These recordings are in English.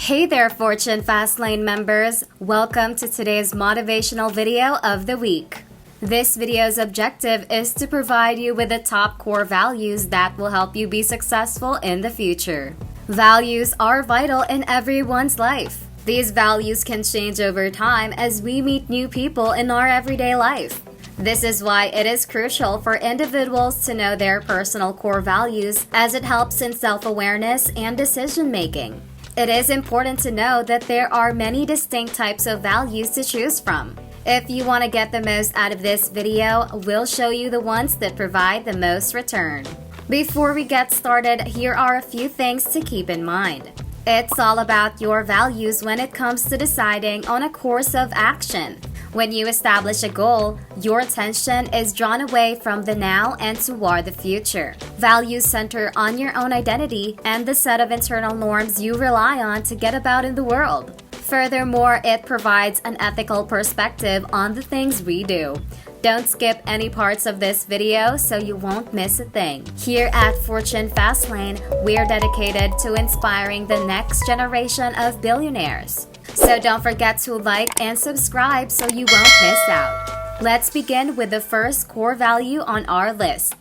Hey there, Fortune Fastlane members! Welcome to today's motivational video of the week. This video's objective is to provide you with the top core values that will help you be successful in the future. Values are vital in everyone's life. These values can change over time as we meet new people in our everyday life. This is why it is crucial for individuals to know their personal core values, as it helps in self-awareness and decision-making. It is important to know that there are many distinct types of values to choose from. If you want to get the most out of this video, we'll show you the ones that provide the most return. Before we get started, here are a few things to keep in mind. It's all about your values when it comes to deciding on a course of action. When you establish a goal, your attention is drawn away from the now and toward the future. Values center on your own identity and the set of internal norms you rely on to get about in the world. Furthermore, it provides an ethical perspective on the things we do. Don't skip any parts of this video so you won't miss a thing. Here at Fortune Fastlane, we're dedicated to inspiring the next generation of billionaires. So don't forget to like and subscribe so you won't miss out. Let's begin with the first core value on our list.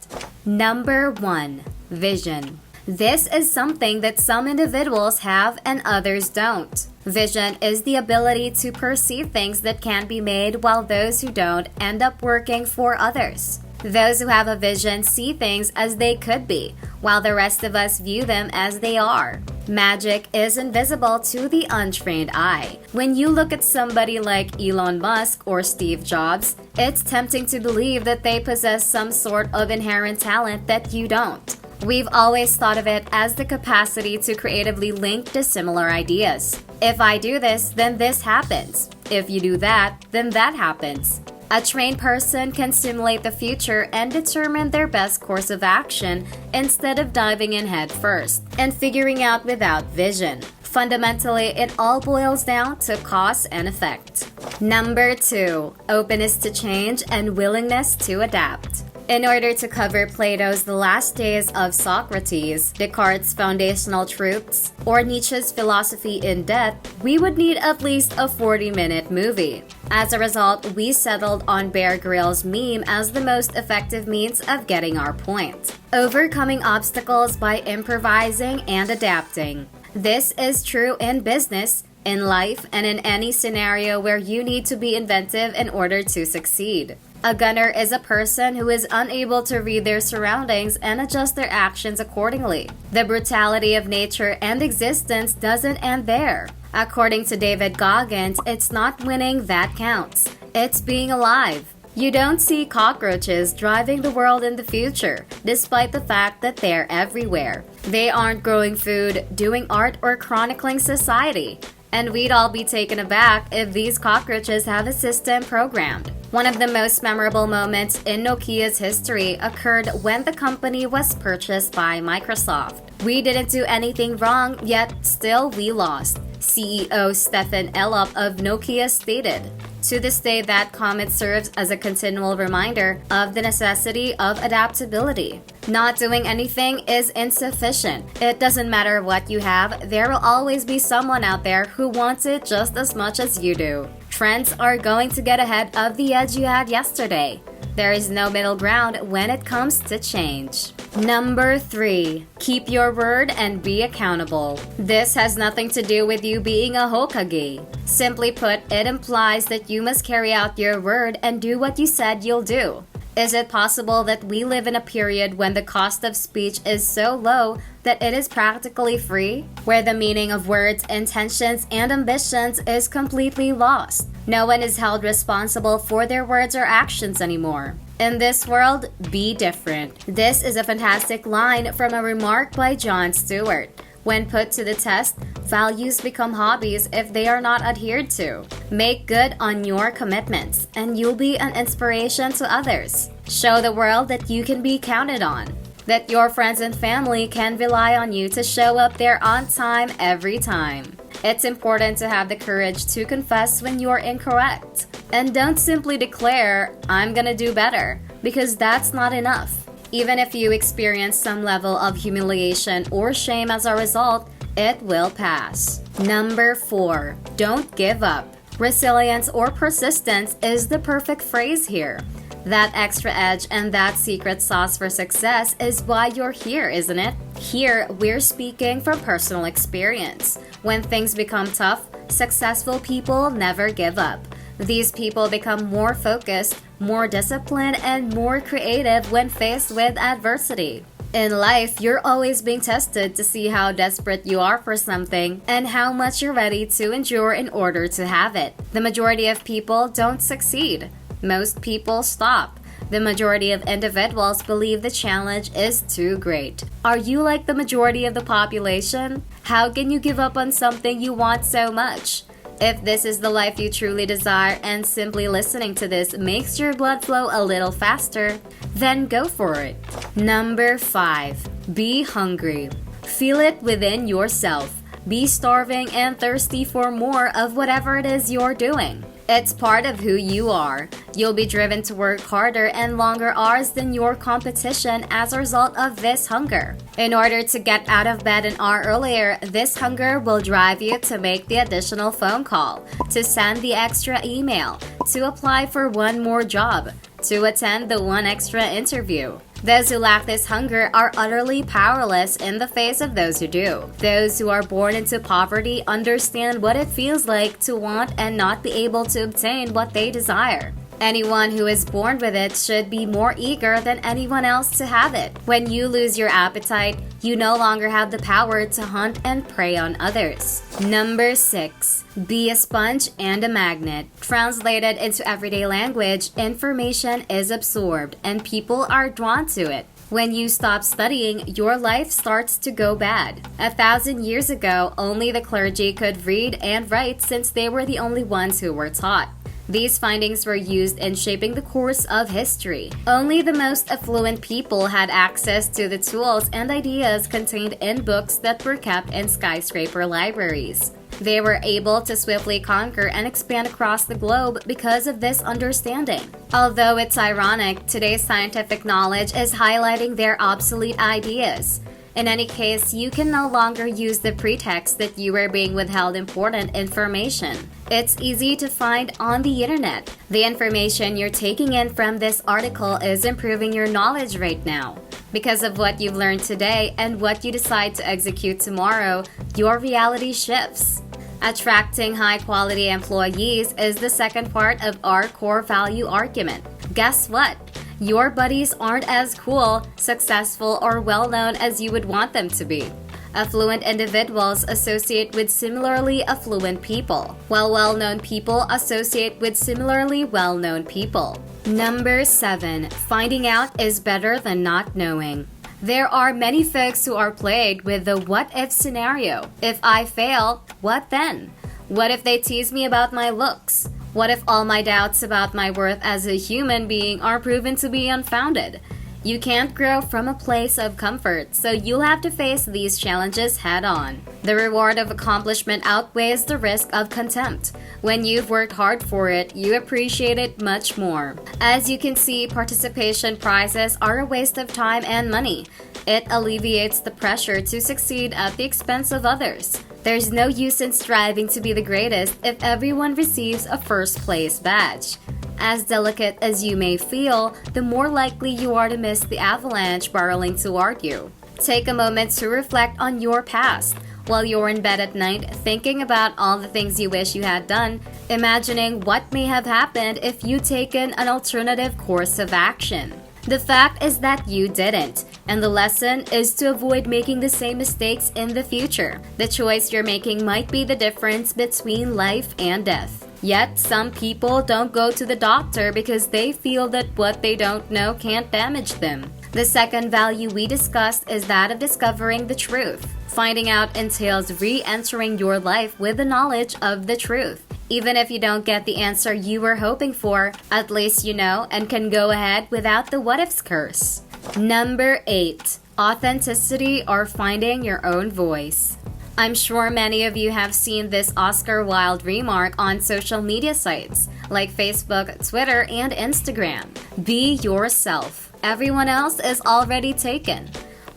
Number 1. Vision. This is something that some individuals have and others don't. Vision is the ability to perceive things that can be made, while those who don't end up working for others. Those who have a vision see things as they could be, while the rest of us view them as they are. Magic is invisible to the untrained eye. When you look at somebody like Elon Musk or Steve Jobs, it's tempting to believe that they possess some sort of inherent talent that you don't. We've always thought of it as the capacity to creatively link dissimilar ideas. If I do this, then this happens. If you do that, then that happens. A trained person can simulate the future and determine their best course of action instead of diving in head first and figuring out without vision. Fundamentally, it all boils down to cause and effect. Number 2. Openness to change and willingness to adapt. In order to cover Plato's The Last Days of Socrates, Descartes' Foundational Truths, or Nietzsche's philosophy in depth, we would need at least a 40-minute movie. As a result, we settled on Bear Grylls' meme as the most effective means of getting our point. Overcoming obstacles by improvising and adapting. This is true in business, in life, and in any scenario where you need to be inventive in order to succeed. A gunner is a person who is unable to read their surroundings and adjust their actions accordingly. The brutality of nature and existence doesn't end there. According to David Goggins, it's not winning that counts. It's being alive. You don't see cockroaches driving the world in the future, despite the fact that they're everywhere. They aren't growing food, doing art, or chronicling society. And we'd all be taken aback if these cockroaches have a system programmed. One of the most memorable moments in Nokia's history occurred when the company was purchased by Microsoft. We didn't do anything wrong, yet still we lost. CEO Stefan Elop of Nokia stated. To this day, that comment serves as a continual reminder of the necessity of adaptability. Not doing anything is insufficient. It doesn't matter what you have, there will always be someone out there who wants it just as much as you do. Trends are going to get ahead of the edge you had yesterday. There is no middle ground when it comes to change. Number 3. Keep your word and be accountable. This has nothing to do with you being a Hokage. Simply put, it implies that you must carry out your word and do what you said you'll do. Is it possible that we live in a period when the cost of speech is so low that it is practically free? Where the meaning of words, intentions, and ambitions is completely lost. No one is held responsible for their words or actions anymore. In this world, be different. This is a fantastic line from a remark by Jon Stewart. When put to the test, values become hobbies if they are not adhered to. Make good on your commitments, and you'll be an inspiration to others. Show the world that you can be counted on, that your friends and family can rely on you to show up there on time every time. It's important to have the courage to confess when you're incorrect. And don't simply declare, "I'm gonna do better," because that's not enough. Even if you experience some level of humiliation or shame as a result, it will pass. Number 4. Don't give up. Resilience or persistence is the perfect phrase here. That extra edge and that secret sauce for success is why you're here, isn't it? Here, we're speaking from personal experience. When things become tough, successful people never give up. These people become more focused, more disciplined, and more creative when faced with adversity. In life, you're always being tested to see how desperate you are for something and how much you're ready to endure in order to have it. The majority of people don't succeed. Most people stop. The majority of individuals believe the challenge is too great. Are you like the majority of the population? How can you give up on something you want so much? If this is the life you truly desire and simply listening to this makes your blood flow a little faster, then go for it. Number 5. Be hungry. Feel it within yourself. Be starving and thirsty for more of whatever it is you're doing. It's part of who you are. You'll be driven to work harder and longer hours than your competition as a result of this hunger. In order to get out of bed an hour earlier, this hunger will drive you to make the additional phone call, to send the extra email, to apply for one more job, to attend the one extra interview. Those who lack this hunger are utterly powerless in the face of those who do. Those who are born into poverty understand what it feels like to want and not be able to obtain what they desire. Anyone who is born with it should be more eager than anyone else to have it. When you lose your appetite, you no longer have the power to hunt and prey on others. Number 6. Be a sponge and a magnet. Translated into everyday language, information is absorbed and people are drawn to it. When you stop studying, your life starts to go bad. 1,000 years ago, only the clergy could read and write since they were the only ones who were taught. These findings were used in shaping the course of history. Only the most affluent people had access to the tools and ideas contained in books that were kept in skyscraper libraries. They were able to swiftly conquer and expand across the globe because of this understanding. Although it's ironic, today's scientific knowledge is highlighting their obsolete ideas. In any case, you can no longer use the pretext that you are being withheld important information. It's easy to find on the internet. The information you're taking in from this article is improving your knowledge right now. Because of what you've learned today and what you decide to execute tomorrow, your reality shifts. Attracting high-quality employees is the second part of our core value argument. Guess what? Your buddies aren't as cool, successful, or well-known as you would want them to be. Affluent individuals associate with similarly affluent people, while well-known people associate with similarly well-known people. Number 7. Finding out is better than not knowing. There are many folks who are plagued with the what-if scenario. If I fail, what then? What if they tease me about my looks? What if all my doubts about my worth as a human being are proven to be unfounded? You can't grow from a place of comfort, so you'll have to face these challenges head on. The reward of accomplishment outweighs the risk of contempt. When you've worked hard for it, you appreciate it much more. As you can see, participation prizes are a waste of time and money. It alleviates the pressure to succeed at the expense of others. There's no use in striving to be the greatest if everyone receives a first place badge. As delicate as you may feel, the more likely you are to miss the avalanche barreling toward you. Take a moment to reflect on your past. While you're in bed at night, thinking about all the things you wish you had done, imagining what may have happened if you'd taken an alternative course of action. The fact is that you didn't, and the lesson is to avoid making the same mistakes in the future. The choice you're making might be the difference between life and death. Yet, some people don't go to the doctor because they feel that what they don't know can't damage them. The second value we discussed is that of discovering the truth. Finding out entails re-entering your life with the knowledge of the truth. Even if you don't get the answer you were hoping for, at least you know and can go ahead without the what-ifs curse. Number 8. Authenticity or finding your own voice. I'm sure many of you have seen this Oscar Wilde remark on social media sites like Facebook, Twitter, and Instagram. Be yourself. Everyone else is already taken.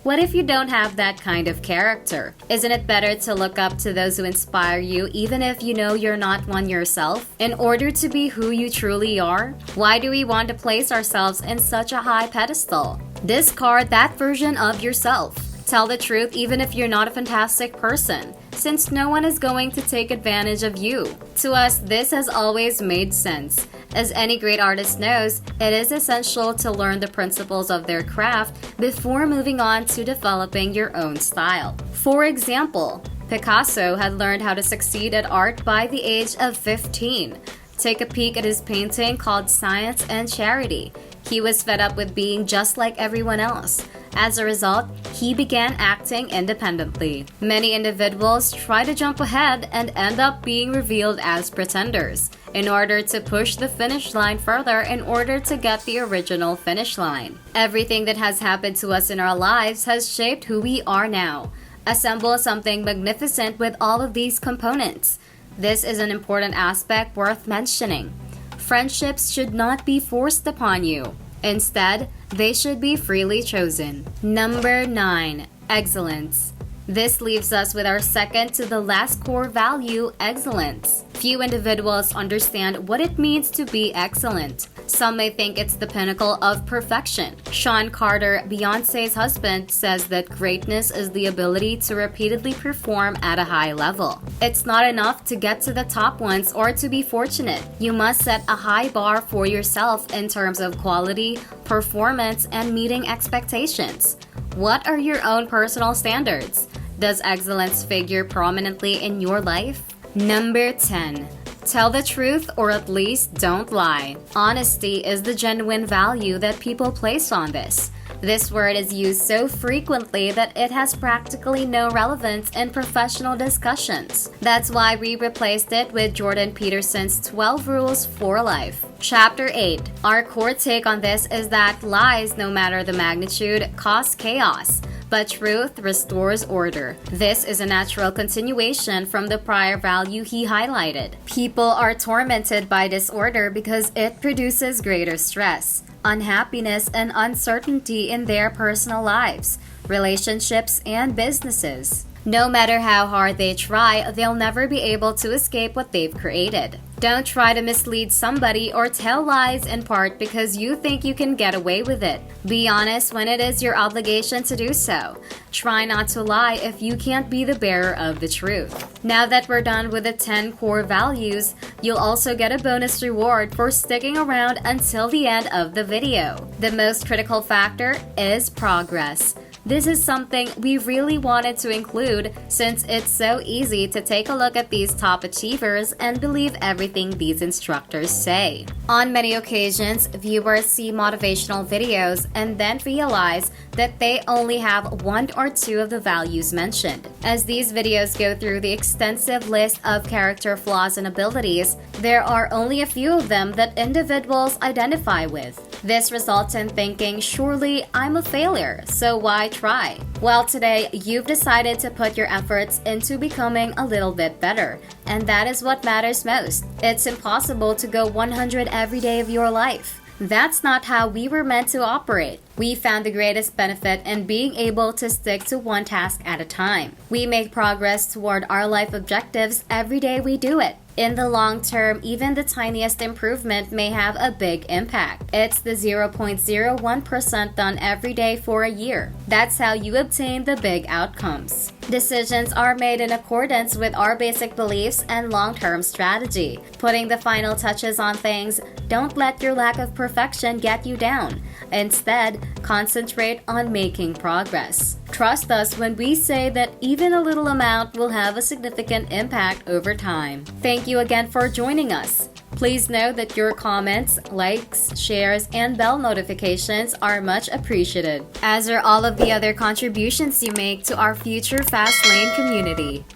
What if you don't have that kind of character? Isn't it better to look up to those who inspire you even if you know you're not one yourself, in order to be who you truly are? Why do we want to place ourselves in such a high pedestal? Discard that version of yourself. Tell the truth even if you're not a fantastic person, since no one is going to take advantage of you. To us, this has always made sense. As any great artist knows, it is essential to learn the principles of their craft before moving on to developing your own style. For example, Picasso had learned how to succeed at art by the age of 15. Take a peek at his painting called Science and Charity. He was fed up with being just like everyone else. As a result, he began acting independently. Many individuals try to jump ahead and end up being revealed as pretenders, in order to push the finish line further in order to get the original finish line. Everything that has happened to us in our lives has shaped who we are now. Assemble something magnificent with all of these components. This is an important aspect worth mentioning. Friendships should not be forced upon you. Instead, they should be freely chosen. Number 9. Excellence. This leaves us with our second to the last core value, excellence. Few individuals understand what it means to be excellent. Some may think it's the pinnacle of perfection. Sean Carter, Beyoncé's husband, says that greatness is the ability to repeatedly perform at a high level. It's not enough to get to the top once or to be fortunate. You must set a high bar for yourself in terms of quality, performance, and meeting expectations. What are your own personal standards? Does excellence figure prominently in your life? Number 10. Tell the truth, or at least don't lie. Honesty is the genuine value that people place on this. This word is used so frequently that it has practically no relevance in professional discussions. That's why we replaced it with Jordan Peterson's 12 Rules for Life. Chapter 8. Our core take on this is that lies, no matter the magnitude, cause chaos, but truth restores order. This is a natural continuation from the prior value he highlighted. People are tormented by disorder because it produces greater stress, unhappiness, and uncertainty in their personal lives, relationships, and businesses. No matter how hard they try, they'll never be able to escape what they've created. Don't try to mislead somebody or tell lies in part because you think you can get away with it. Be honest when it is your obligation to do so. Try not to lie if you can't be the bearer of the truth. Now that we're done with the 10 core values, you'll also get a bonus reward for sticking around until the end of the video. The most critical factor is progress. This is something we really wanted to include since it's so easy to take a look at these top achievers and believe everything these instructors say. On many occasions, viewers see motivational videos and then realize that they only have one or two of the values mentioned. As these videos go through the extensive list of character flaws and abilities, there are only a few of them that individuals identify with. This results in thinking, surely I'm a failure, so why try? Well, today you've decided to put your efforts into becoming a little bit better, and that is what matters most. It's impossible to go 100 every day of your life. That's not how we were meant to operate. We found the greatest benefit in being able to stick to one task at a time. We make progress toward our life objectives every day we do it. In the long term, even the tiniest improvement may have a big impact. It's the 0.01% done every day for a year. That's how you obtain the big outcomes. Decisions are made in accordance with our basic beliefs and long-term strategy. Putting the final touches on things, don't let your lack of perfection get you down. Instead, concentrate on making progress. Trust us when we say that even a little amount will have a significant impact over time. Thank you again for joining us. Please know that your comments, likes, shares, and bell notifications are much appreciated, as are all of the other contributions you make to our future Fast Lane community.